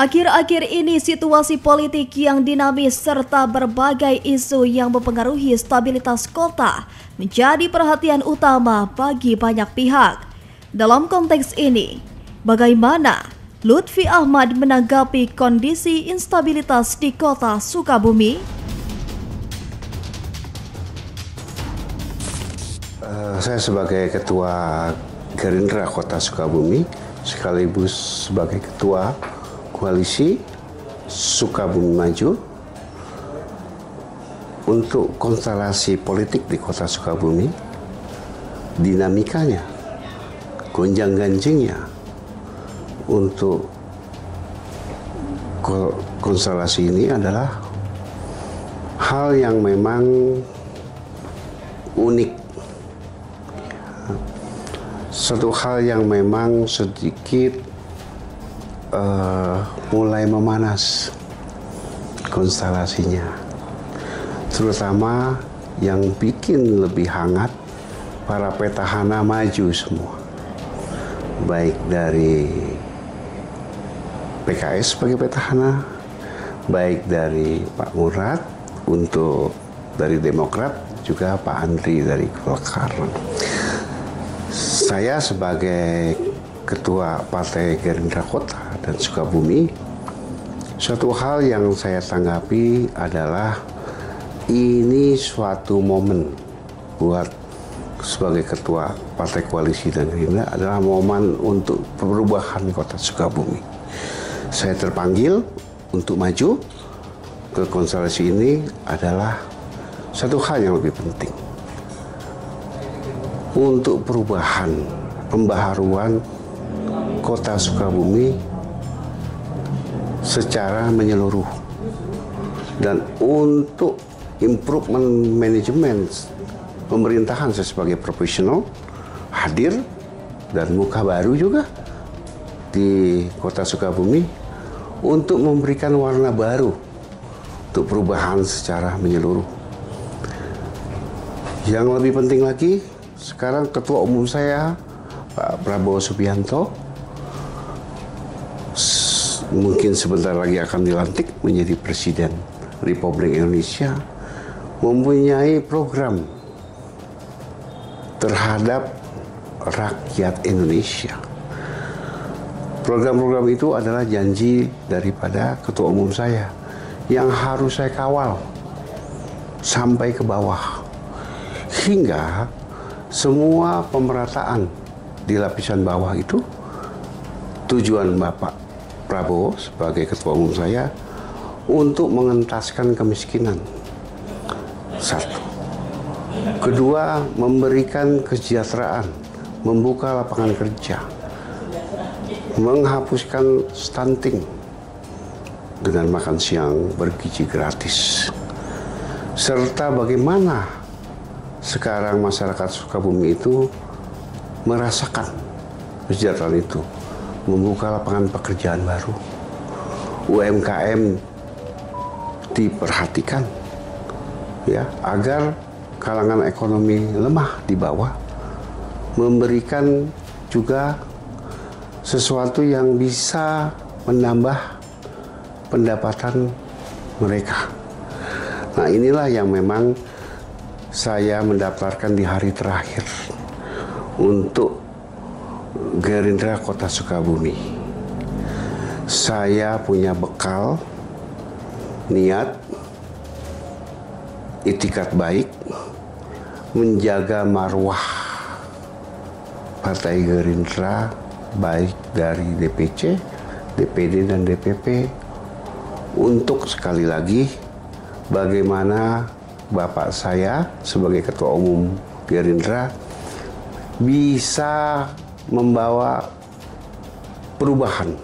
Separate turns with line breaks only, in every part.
Akhir-akhir ini situasi politik yang dinamis serta berbagai isu yang mempengaruhi stabilitas kota menjadi perhatian utama bagi banyak pihak. Dalam konteks ini, bagaimana Lutfi Ahmad menanggapi kondisi instabilitas di kota Sukabumi?
Saya sebagai Ketua Gerindra Kota Sukabumi sekaligus sebagai Ketua Koalisi Sukabumi Maju untuk konstelasi politik di Kota Sukabumi, dinamikanya, gonjang-ganjingnya untuk konstelasi ini adalah hal yang memang unik. Satu hal yang memang sedikit mulai memanas konstelasinya, terutama yang bikin lebih hangat para petahana maju semua, baik dari PKS sebagai petahana, baik dari Pak Murad untuk dari Demokrat, juga Pak Andri dari Golkar. Saya sebagai Ketua Partai Gerindra Kota dan Sukabumi, suatu hal yang saya tanggapi adalah ini suatu momen buat sebagai Ketua Partai Koalisi dan Gerindra adalah momen untuk perubahan di Kota Sukabumi. Saya terpanggil untuk maju ke konstelasi ini adalah satu hal yang lebih penting untuk perubahan, pembaharuan Kota Sukabumi secara menyeluruh, dan untuk improvement manajemen pemerintahan. Saya sebagai profesional hadir dan muka baru juga di Kota Sukabumi untuk memberikan warna baru untuk perubahan secara menyeluruh. Yang lebih penting lagi, sekarang Ketua Umum saya Pak Prabowo Subianto mungkin sebentar lagi akan dilantik menjadi Presiden Republik Indonesia, mempunyai program terhadap rakyat Indonesia. Program-program itu adalah janji daripada Ketua Umum saya yang harus saya kawal sampai ke bawah, hingga semua pemerataan di lapisan bawah itu tujuan Bapak Prabowo sebagai Ketua Umum saya untuk mengentaskan kemiskinan. Satu. Kedua, memberikan kesejahteraan, membuka lapangan kerja, menghapuskan stunting dengan makan siang bergizi gratis, serta bagaimana sekarang masyarakat Sukabumi itu merasakan kesejahteraan itu, membuka lapangan pekerjaan baru, UMKM diperhatikan, ya, agar kalangan ekonomi lemah di bawah memberikan juga sesuatu yang bisa menambah pendapatan mereka. Nah, inilah yang memang saya mendaftarkan di hari terakhir untuk Gerindra Kota Sukabumi. Saya punya bekal, niat, itikat baik, menjaga marwah Partai Gerindra, baik dari DPC, DPD, dan DPP, untuk sekali lagi bagaimana Bapak saya sebagai Ketua Umum Gerindra bisa membawa perubahan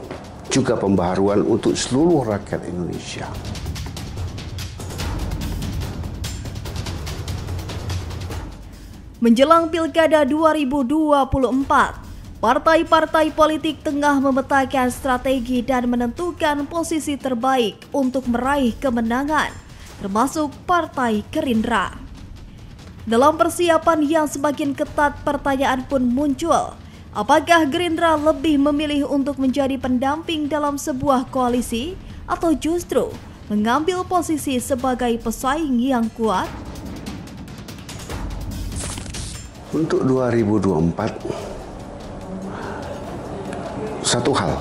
juga pembaharuan untuk seluruh rakyat Indonesia.
Menjelang Pilkada 2024, partai-partai politik tengah memetakan strategi dan menentukan posisi terbaik untuk meraih kemenangan, termasuk Partai Gerindra. Dalam persiapan yang semakin ketat, pertanyaan pun muncul, Apakah Gerindra lebih memilih untuk menjadi pendamping dalam sebuah koalisi atau justru mengambil posisi sebagai pesaing yang kuat?
Untuk 2024, satu hal,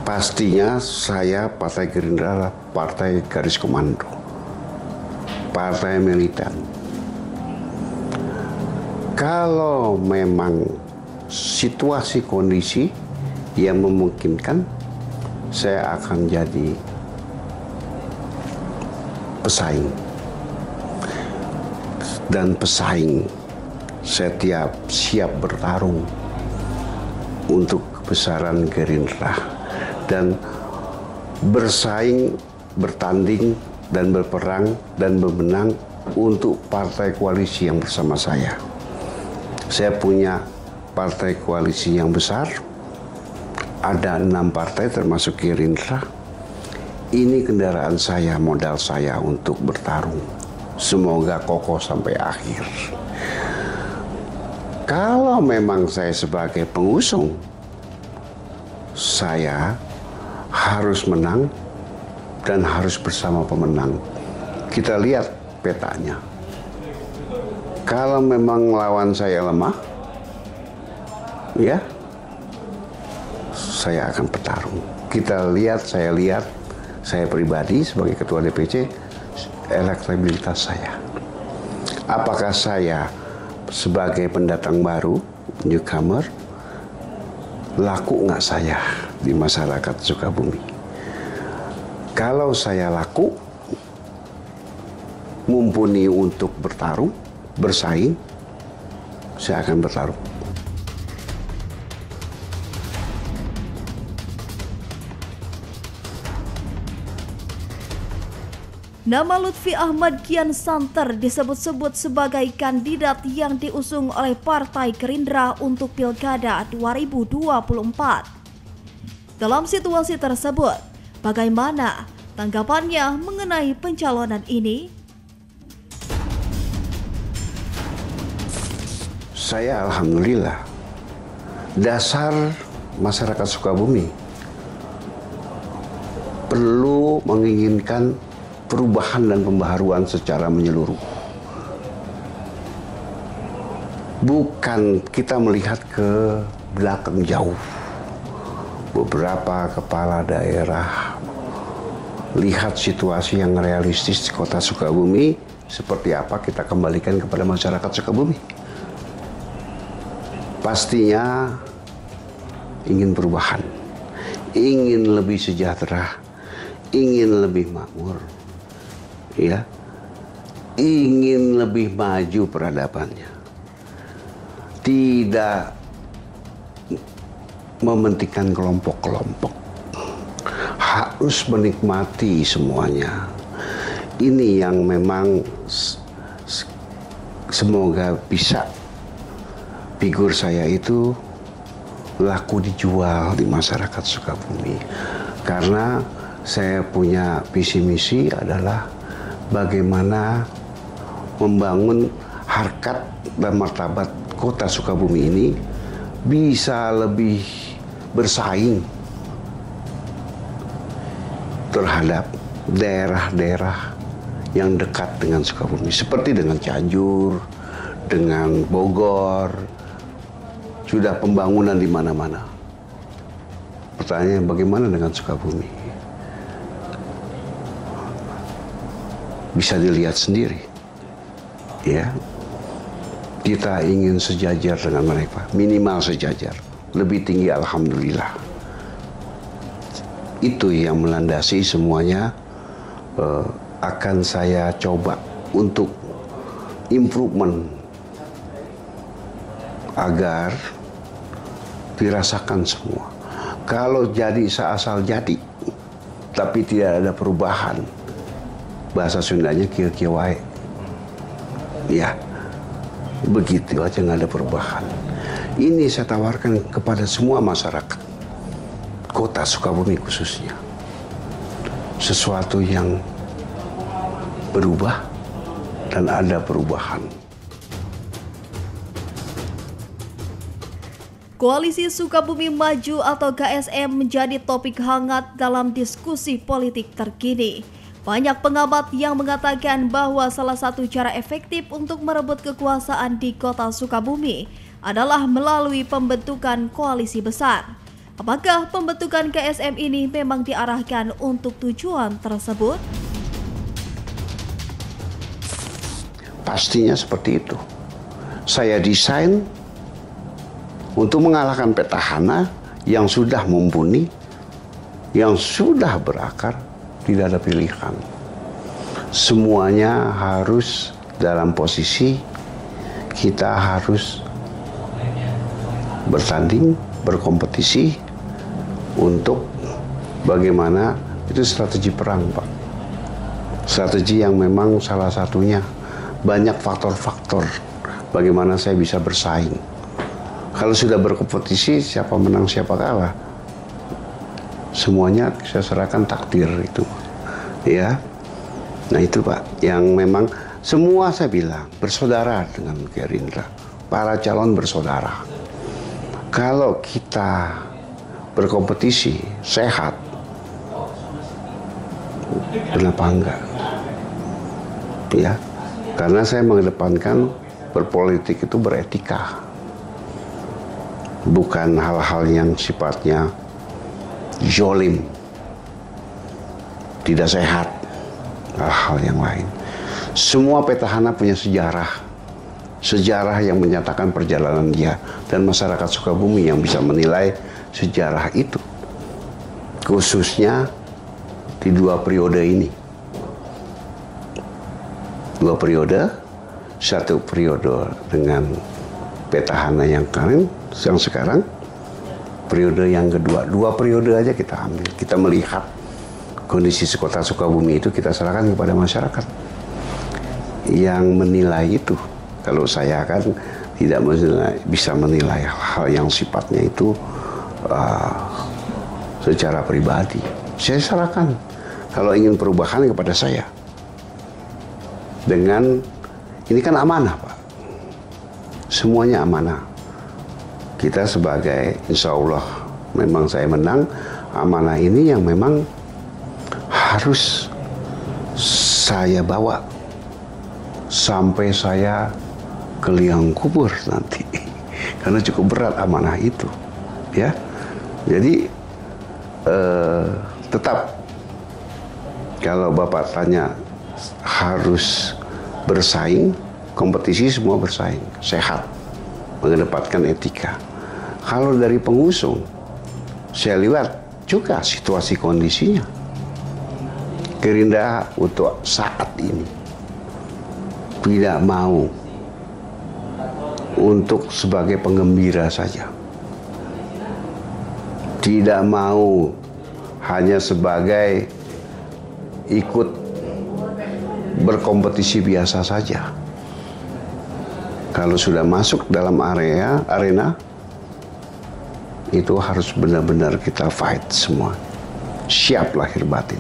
pastinya saya Partai Gerindra adalah partai garis komando, partai militan. Kalau memang situasi kondisi yang memungkinkan, saya akan jadi pesaing. Dan pesaing, saya siap bertarung untuk kebesaran Gerindra. Dan bersaing, bertanding, dan berperang, dan bermenang untuk partai koalisi yang bersama saya. Saya punya partai koalisi yang besar, ada 6 partai termasuk Gerindra. Ini kendaraan saya, modal saya untuk bertarung. Semoga kokoh sampai akhir. Kalau memang saya sebagai pengusung, saya harus menang dan harus bersama pemenang. Kita lihat petanya. Kalau memang lawan saya lemah, ya, saya akan bertarung. Saya lihat, saya pribadi sebagai ketua DPC, elektabilitas saya. Apakah saya sebagai pendatang baru, newcomer, laku nggak saya di masyarakat Sukabumi? Kalau saya laku, mumpuni untuk bertarung, bersaing, saya akan bertarung.
Nama Lutfi Ahmad kian santer disebut-sebut sebagai kandidat yang diusung oleh Partai Gerindra untuk Pilkada 2024. Dalam situasi tersebut, bagaimana tanggapannya mengenai pencalonan ini?
Saya alhamdulillah, dasar masyarakat Sukabumi perlu menginginkan perubahan dan pembaharuan secara menyeluruh. Bukan kita melihat ke belakang jauh. Beberapa kepala daerah lihat situasi yang realistis di kota Sukabumi, seperti apa kita kembalikan kepada masyarakat Sukabumi. Pastinya ingin perubahan, ingin lebih sejahtera, ingin lebih makmur, ya, ingin lebih maju peradabannya, tidak mementingkan kelompok-kelompok, harus menikmati semuanya. Ini yang memang semoga bisa figur saya itu laku dijual di masyarakat Sukabumi. Karena saya punya visi misi adalah bagaimana membangun harkat dan martabat kota Sukabumi ini bisa lebih bersaing terhadap daerah-daerah yang dekat dengan Sukabumi, seperti dengan Cianjur, dengan Bogor. Sudah pembangunan di mana-mana. Pertanyaannya, bagaimana dengan Sukabumi? Bisa dilihat sendiri, ya. Kita ingin sejajar dengan mereka, minimal sejajar, lebih tinggi alhamdulillah. Itu yang melandasi semuanya. Akan saya coba untuk improvement agar dirasakan semua. Kalau jadi seasal jadi, tapi tidak ada perubahan, bahasa Sundanya kieu-kieu wae. Ya, begitu aja, nggak ada perubahan. Ini saya tawarkan kepada semua masyarakat kota Sukabumi khususnya. Sesuatu yang berubah dan ada perubahan.
Koalisi Sukabumi Maju atau KSM menjadi topik hangat dalam diskusi politik terkini. Banyak pengamat yang mengatakan bahwa salah satu cara efektif untuk merebut kekuasaan di kota Sukabumi adalah melalui pembentukan koalisi besar. Apakah pembentukan KSM ini memang diarahkan untuk tujuan tersebut?
Pastinya seperti itu. Saya desain untuk mengalahkan petahana yang sudah mumpuni, yang sudah berakar, tidak ada pilihan. Semuanya harus dalam posisi kita harus bertanding, berkompetisi untuk bagaimana itu strategi perang, Pak. Strategi yang memang salah satunya banyak faktor-faktor bagaimana saya bisa bersaing. Kalau sudah berkompetisi, siapa menang siapa kalah, semuanya saya serahkan takdir itu, ya. Nah itu Pak, yang memang semua saya bilang bersaudara dengan Gerindra, para calon bersaudara. Kalau kita berkompetisi sehat, kenapa enggak? Ya, karena saya mengedepankan berpolitik itu beretika. Bukan hal-hal yang sifatnya zolim, tidak sehat, hal-hal yang lain. Semua petahana punya sejarah yang menyatakan perjalanan dia, dan masyarakat Sukabumi yang bisa menilai sejarah itu, khususnya di 2 periode ini. 2 periode, 1 periode dengan petahana yang sekarang, periode yang kedua, 2 periode aja kita ambil. Kita melihat kondisi kota Sukabumi itu, kita serahkan kepada masyarakat yang menilai itu. Kalau saya kan tidak bisa menilai hal yang sifatnya itu secara pribadi. Saya serahkan kalau ingin perubahan kepada saya. Dengan ini kan amanah, Pak. Semuanya amanah. Kita sebagai, insya Allah memang saya menang, amanah ini yang memang harus saya bawa sampai saya ke liang kubur nanti, karena cukup berat amanah itu, ya. Jadi tetap kalau Bapak tanya harus bersaing, kompetisi semua bersaing, sehat, mengedepankan etika. Kalau dari pengusung, saya lihat juga situasi kondisinya. Gerindra untuk saat ini tidak mau untuk sebagai penggembira saja. Tidak mau hanya sebagai ikut berkompetisi biasa saja. Kalau sudah masuk dalam arena itu harus benar-benar kita fight semua, siap lahir batin.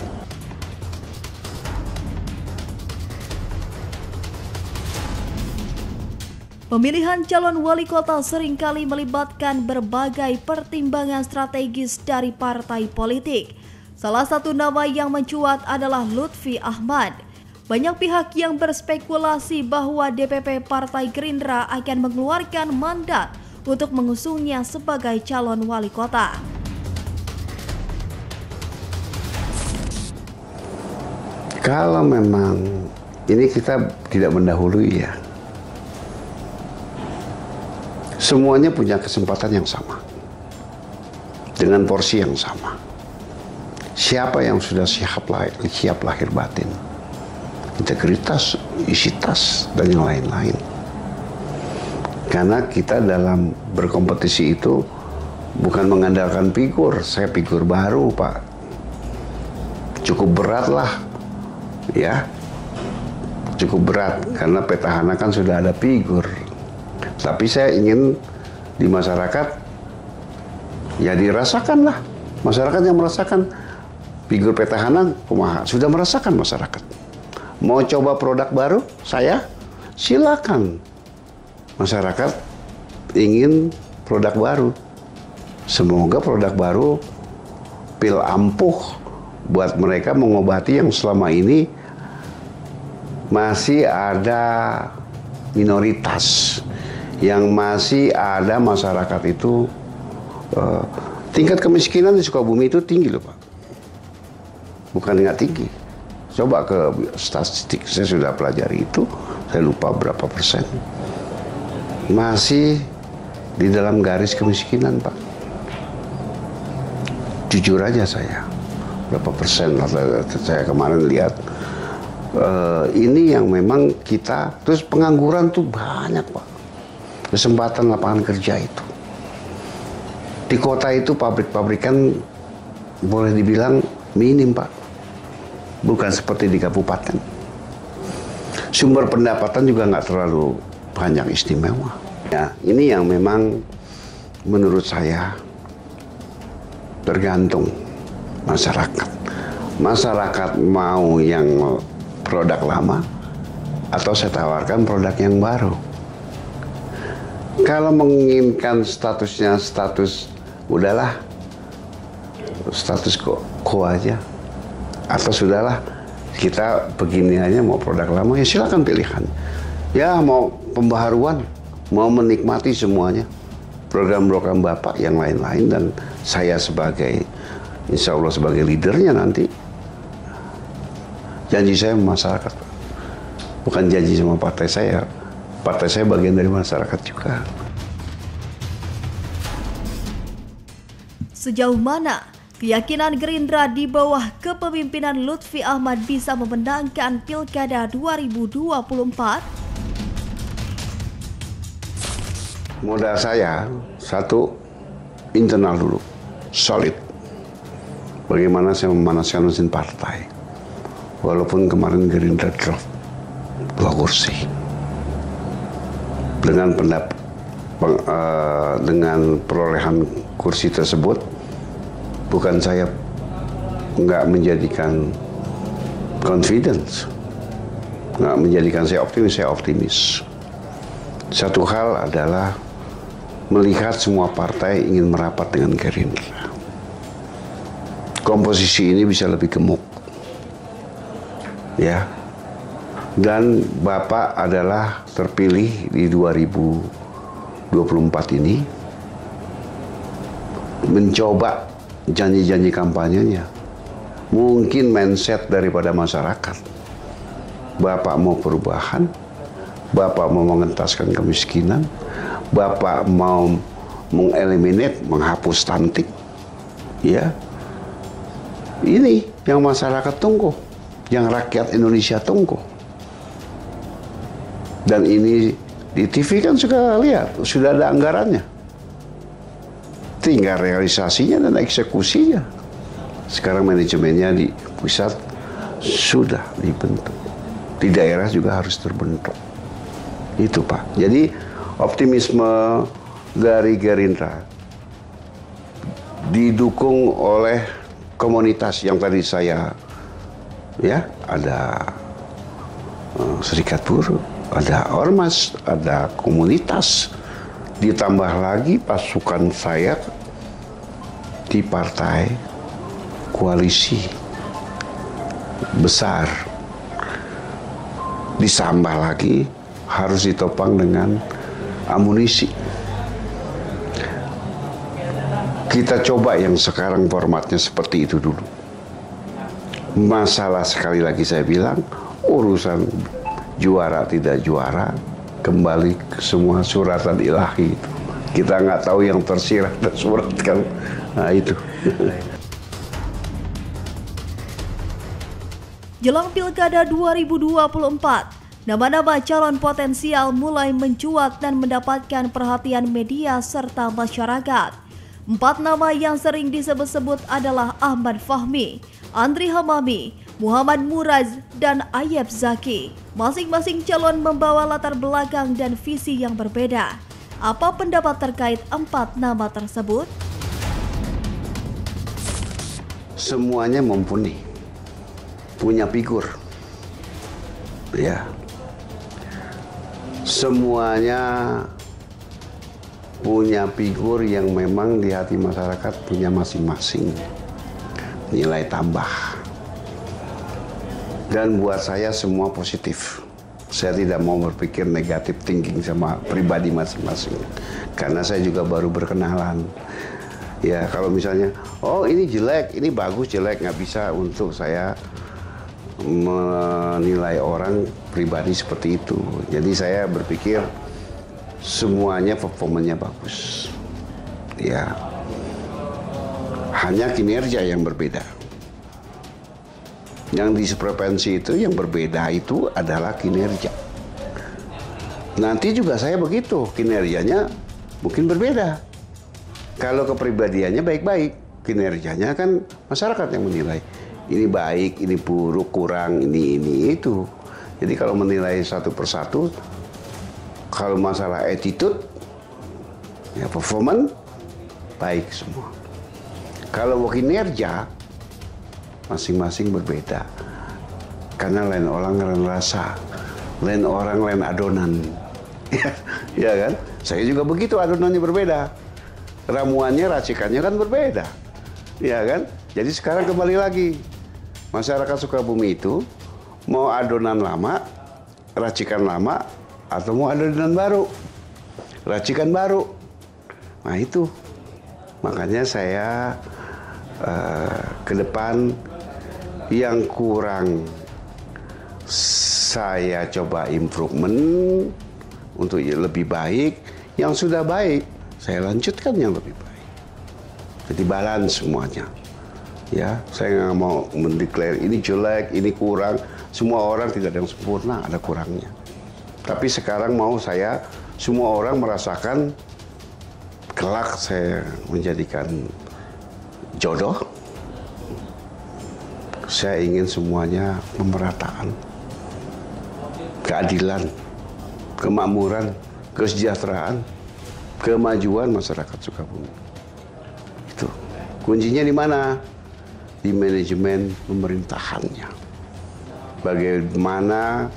Pemilihan calon wali kota seringkali melibatkan berbagai pertimbangan strategis dari partai politik. Salah satu nama yang mencuat adalah Lutfi Ahmad. Banyak pihak yang berspekulasi bahwa DPP Partai Gerindra akan mengeluarkan mandat untuk mengusungnya sebagai calon wali kota.
Kalau memang ini kita tidak mendahului ya, semuanya punya kesempatan yang sama, dengan porsi yang sama. Siapa yang sudah siap lahir batin, integritas, isitas, dan yang lain-lain. Karena kita dalam berkompetisi itu bukan mengandalkan figur. Saya figur baru, Pak. Cukup berat lah, ya. Cukup berat, karena petahana kan sudah ada figur. Tapi saya ingin di masyarakat, ya dirasakan lah. Masyarakat yang merasakan figur petahana, sudah merasakan masyarakat. Mau coba produk baru, saya silakan. Masyarakat ingin produk baru, Semoga produk baru pil ampuh buat mereka mengobati yang selama ini masih ada minoritas, yang masih ada masyarakat itu tingkat kemiskinan di Sukabumi itu tinggi loh Pak. Bukan nggak tinggi. Coba ke statistik, saya sudah pelajari itu, saya lupa berapa persen. Masih di dalam garis kemiskinan Pak. Jujur aja saya, berapa persen saya kemarin lihat. Ini yang memang kita, terus pengangguran tuh banyak Pak. Kesempatan lapangan kerja itu. Di kota itu pabrik-pabrikan boleh dibilang minim Pak. Bukan seperti di kabupaten. Sumber pendapatan juga nggak terlalu banyak istimewa. Ya, ini yang memang menurut saya tergantung masyarakat. Masyarakat mau yang produk lama atau saya tawarkan produk yang baru. Kalau menginginkan statusnya udahlah status quo aja, atau sudahlah kita begini aja, mau produk lama ya silakan pilihan. Ya mau pembaharuan, mau menikmati semuanya program-program Bapak yang lain-lain, dan saya sebagai insya Allah sebagai leadernya nanti, janji saya sama masyarakat, bukan janji sama partai saya. Partai saya bagian dari masyarakat juga.
Sejauh mana keyakinan Gerindra di bawah kepemimpinan Lutfi Ahmad bisa memenangkan Pilkada 2024?
Modal saya, satu, internal dulu, solid. Bagaimana saya memanaskan mesin partai. Walaupun kemarin Gerindra drop 2 kursi. Dengan dengan perolehan kursi tersebut, bukan saya nggak menjadikan confidence, nggak menjadikan saya optimis. Satu hal adalah melihat semua partai ingin merapat dengan Gerindra. Komposisi ini bisa lebih gemuk, ya. Dan Bapak adalah terpilih di 2024 ini, mencoba janji-janji kampanyenya. Mungkin mindset daripada masyarakat. Bapak mau perubahan, Bapak mau mengentaskan kemiskinan, Bapak mau mengeliminate, menghapus stunting. Ya, ini yang masyarakat tunggu, yang rakyat Indonesia tunggu. Dan ini di TV kan sudah lihat, sudah ada anggarannya. Tinggal realisasinya dan eksekusinya. Sekarang manajemennya di pusat sudah dibentuk. Di daerah juga harus terbentuk. Itu Pak. Jadi optimisme dari Gerindra didukung oleh komunitas yang tadi saya, ya, ada serikat buruh, ada ormas, ada komunitas, ditambah lagi pasukan saya di partai koalisi besar, ditambah lagi harus ditopang dengan amunisi. Kita coba yang sekarang formatnya seperti itu dulu. Masalah sekali lagi saya bilang, urusan juara tidak juara kembali ke semua suratan ilahi itu. Kita nggak tahu yang tersirat dan suratkan. Nah itu.
Jelang Pilkada 2024, nama-nama calon potensial mulai mencuat dan mendapatkan perhatian media serta masyarakat. 4 nama yang sering disebut-sebut adalah Ahmad Fahmi, Andri Hamami, Muhammad Muraz, dan Ayeb Zaki. Masing-masing calon membawa latar belakang dan visi yang berbeda. Apa pendapat terkait 4 nama tersebut?
Semuanya mumpuni, punya figur, ya. Semuanya punya figur yang memang di hati masyarakat punya masing-masing nilai tambah. Dan buat saya semua positif. Saya tidak mau berpikir negatif thinking sama pribadi masing-masing. Karena saya juga baru berkenalan. Ya kalau misalnya, oh ini jelek, ini bagus, jelek, nggak bisa untuk saya menilai orang pribadi seperti itu. Jadi saya berpikir semuanya performanya bagus. Ya, hanya kinerja yang berbeda. Yang di frekuensi itu yang berbeda itu adalah kinerja. Nanti juga saya begitu, kinerjanya mungkin berbeda. Kalau kepribadiannya baik-baik, kinerjanya kan masyarakat yang menilai. Ini baik, ini buruk, kurang, ini itu. Jadi kalau menilai satu persatu, kalau masalah attitude, ya performance, baik semua. Kalau kinerja, masing-masing berbeda. Karena lain orang, lain rasa. Lain orang, lain adonan. Ya kan? Saya juga begitu, adonannya berbeda. Ramuannya, racikannya kan berbeda. Ya kan? Jadi sekarang kembali lagi. Masyarakat Sukabumi itu mau adonan lama, racikan lama, atau mau adonan baru, racikan baru. Nah itu. Makanya saya ke depan yang kurang saya coba improvement untuk lebih baik, yang sudah baik saya lanjutkan yang lebih baik. Jadi balance semuanya. Ya, saya nggak mau mendeklar ini jelek, ini kurang. Semua orang tidak ada yang sempurna, ada kurangnya. Tapi sekarang mau saya semua orang merasakan kelak saya menjadikan jodoh. Saya ingin semuanya pemerataan, keadilan, kemakmuran, kesejahteraan, kemajuan masyarakat Sukabumi. Itu kuncinya di mana? Di manajemen pemerintahannya. Bagaimana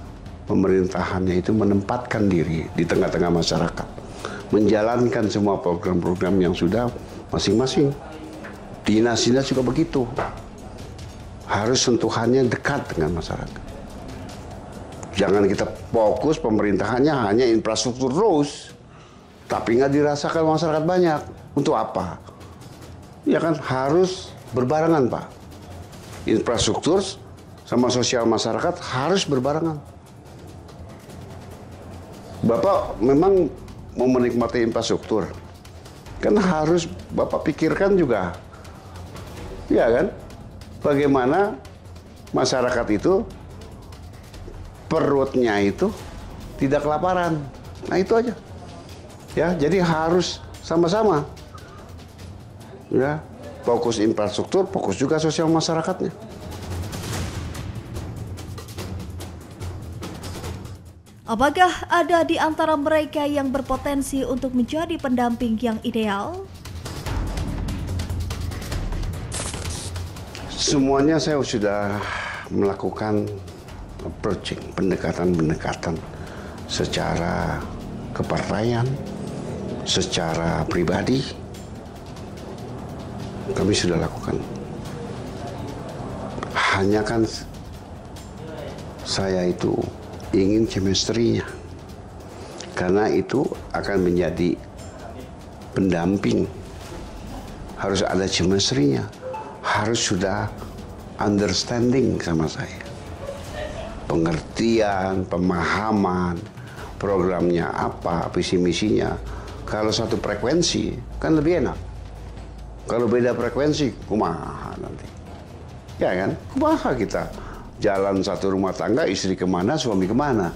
pemerintahannya itu menempatkan diri di tengah-tengah masyarakat, menjalankan semua program-program yang sudah masing-masing. Dinas-dinas juga begitu. Harus sentuhannya dekat dengan masyarakat. Jangan kita fokus pemerintahannya hanya infrastruktur terus, tapi nggak dirasakan masyarakat banyak. Untuk apa? Ya kan harus berbarengan, Pak. Infrastruktur sama sosial masyarakat harus berbarengan. Bapak memang mau menikmati infrastruktur, kan harus Bapak pikirkan juga, ya kan? Bagaimana masyarakat itu perutnya itu tidak kelaparan. Nah itu aja. Ya, jadi harus sama-sama. Ya, fokus infrastruktur, fokus juga sosial masyarakatnya.
Apakah ada di antara mereka yang berpotensi untuk menjadi pendamping yang ideal?
Semuanya saya sudah melakukan approaching, pendekatan-pendekatan secara kepartaian, secara pribadi. Kami sudah lakukan. Hanya kan saya itu ingin chemistry-nya. Karena itu akan menjadi pendamping. Harus ada chemistry-nya. Harus sudah understanding sama saya. Pengertian, pemahaman, programnya apa, visi misinya. Kalau satu frekuensi kan lebih enak. Kalau beda frekuensi, kumaha nanti. Ya kan? Kumaha kita jalan satu rumah tangga, istri kemana, suami kemana.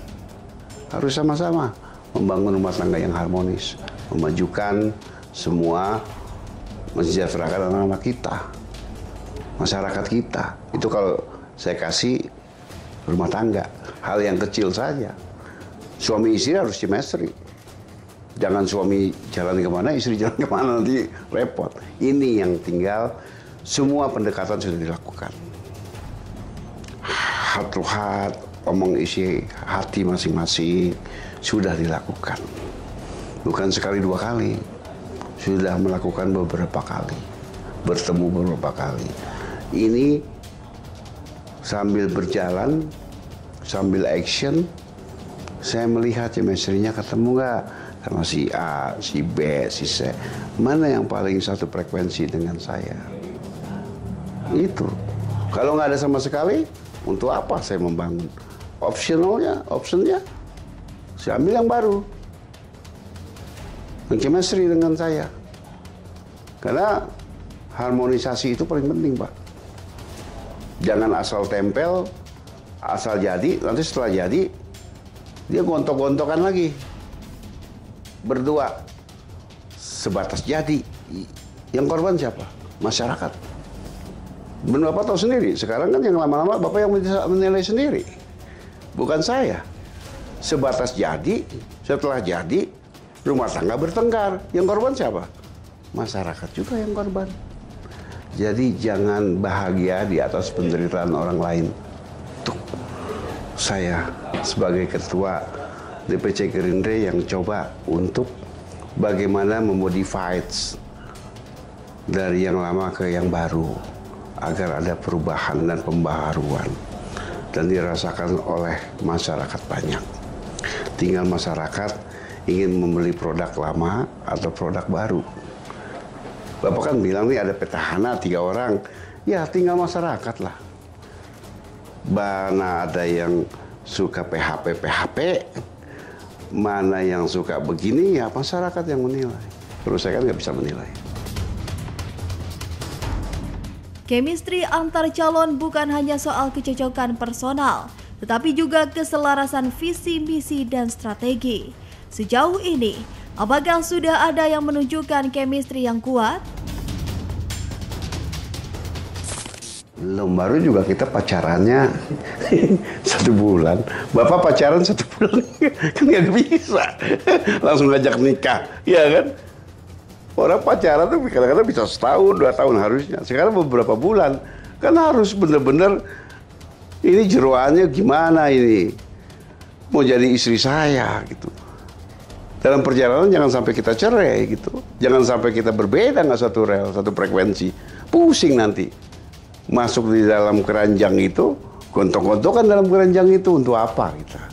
Harus sama-sama membangun rumah tangga yang harmonis. Memajukan semua, mensejahterakan anak-anak kita. Masyarakat kita. Itu kalau saya kasih rumah tangga. Hal yang kecil saja. Suami istri harus chemistry. Jangan suami jalan kemana, istri jalan kemana, nanti repot. Ini yang tinggal, semua pendekatan sudah dilakukan. Heart to heart, omong isi hati masing-masing, sudah dilakukan. Bukan sekali dua kali. sudah melakukan beberapa kali, bertemu beberapa kali. Ini sambil berjalan, sambil action, saya melihat chemistry-nya ketemu nggak sama si A, si B, si C. Mana yang paling satu frekuensi dengan saya? Itu. Kalau nggak ada sama sekali, untuk apa saya membangun? Optionnya, saya ambil yang baru. Chemistry dengan saya. Karena harmonisasi itu paling penting, Pak. Jangan asal tempel, asal jadi, nanti setelah jadi, dia gontok-gontokan lagi. Berdua. Sebatas jadi. Yang korban siapa? Masyarakat. Dan Bapak tahu sendiri, sekarang kan yang lama-lama Bapak yang menilai sendiri. Bukan saya. Sebatas jadi, setelah jadi, rumah tangga bertengkar. Yang korban siapa? Masyarakat juga yang korban. Jadi jangan bahagia di atas penderitaan orang lain. Tuh, saya sebagai ketua DPC Gerindra yang coba untuk bagaimana memodify dari yang lama ke yang baru agar ada perubahan dan pembaharuan dan dirasakan oleh masyarakat banyak. Tinggal masyarakat ingin membeli produk lama atau produk baru. Bapak kan bilang nih ada petahana 3 orang, ya tinggal masyarakat lah. Mana ada yang suka PHP, mana yang suka begini, ya masyarakat yang menilai. Terus saya kan nggak bisa menilai.
Chemistry antar calon bukan hanya soal kecocokan personal, tetapi juga keselarasan visi, misi, dan strategi. Sejauh ini, apakah sudah ada yang menunjukkan chemistry yang kuat?
Belum, baru juga kita pacarannya 1 bulan. Bapak pacaran 1 bulan, kan nggak bisa. Langsung ngajak nikah, ya kan? Orang pacaran tuh kadang-kadang bisa setahun, 2 tahun harusnya. Sekarang beberapa bulan. Kan harus bener-bener, ini jeroannya gimana ini? Mau jadi istri saya, gitu. Dalam perjalanan jangan sampai kita cerai, gitu. Jangan sampai kita berbeda, nggak satu rel, satu frekuensi. Pusing nanti. Masuk di dalam keranjang itu, gontok-gontokan dalam keranjang itu untuk apa kita?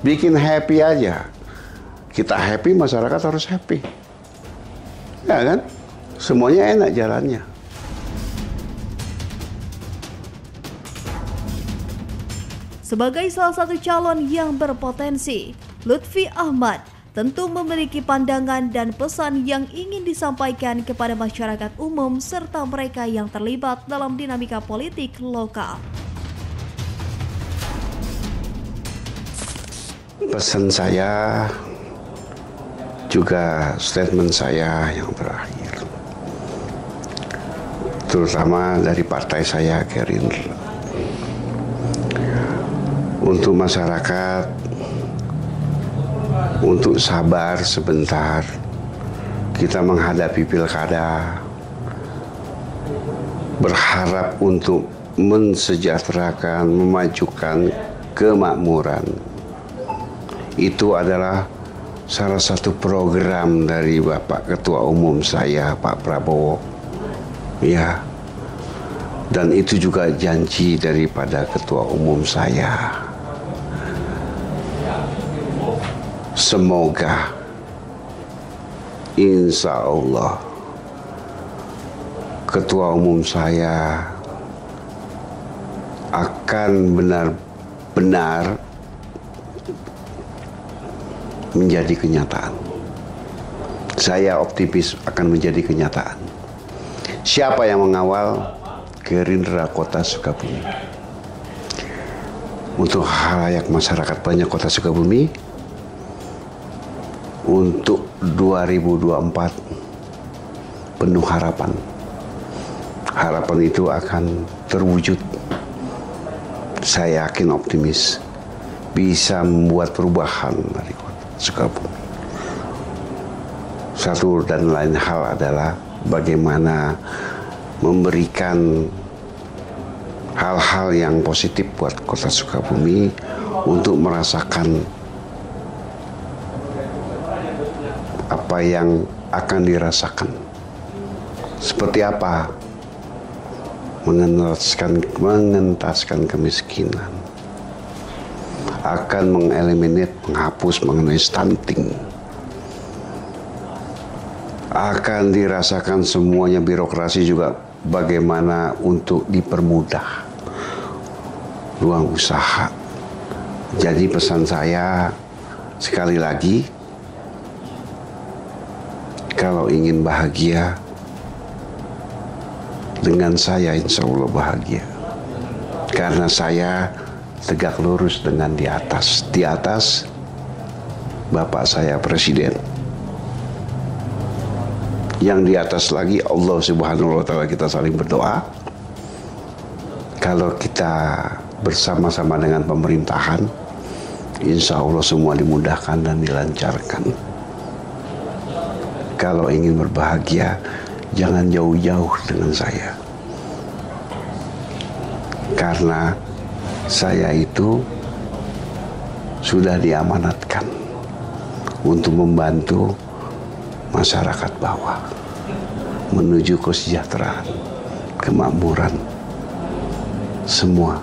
Bikin happy aja. Kita happy, masyarakat harus happy. Ya kan? Semuanya enak jalannya.
Sebagai salah satu calon yang berpotensi, Lutfi Ahmad tentu memiliki pandangan dan pesan yang ingin disampaikan kepada masyarakat umum serta mereka yang terlibat dalam dinamika politik lokal.
Pesan saya, juga statement saya yang terakhir, terutama dari partai saya Gerindra, untuk masyarakat, untuk sabar sebentar. Kita menghadapi pilkada, berharap untuk mensejahterakan, memajukan kemakmuran. Itu adalah salah satu program dari Bapak Ketua Umum saya, Pak Prabowo. Ya. Dan itu juga janji daripada Ketua Umum saya. Semoga, insya Allah, Ketua Umum saya akan benar-benar menjadi kenyataan. Saya optimis akan menjadi kenyataan. Siapa yang mengawal? Gerindra Kota Sukabumi. Untuk khalayak masyarakat banyak Kota Sukabumi, untuk 2024 penuh harapan. Harapan itu akan terwujud. Saya yakin optimis bisa membuat perubahan dari Kota Sukabumi. Satu dan lain hal adalah bagaimana memberikan hal-hal yang positif buat Kota Sukabumi untuk merasakan apa yang akan dirasakan. Seperti apa mengentaskan kemiskinan, akan menghapus mengenai stunting, akan dirasakan semuanya. Birokrasi juga bagaimana untuk dipermudah ruang usaha. Jadi pesan saya sekali lagi, kalau ingin bahagia dengan saya, insya Allah bahagia. Karena saya tegak lurus dengan di atas. Di atas Bapak saya Presiden. Yang di atas lagi Allah Subhanahu wa Ta'ala. Kita saling berdoa. Kalau kita bersama-sama dengan pemerintahan, insya Allah semua dimudahkan dan dilancarkan. Kalau ingin berbahagia, jangan jauh-jauh dengan saya. Karena saya itu sudah diamanatkan untuk membantu masyarakat bawah menuju kesejahteraan, kemakmuran semua.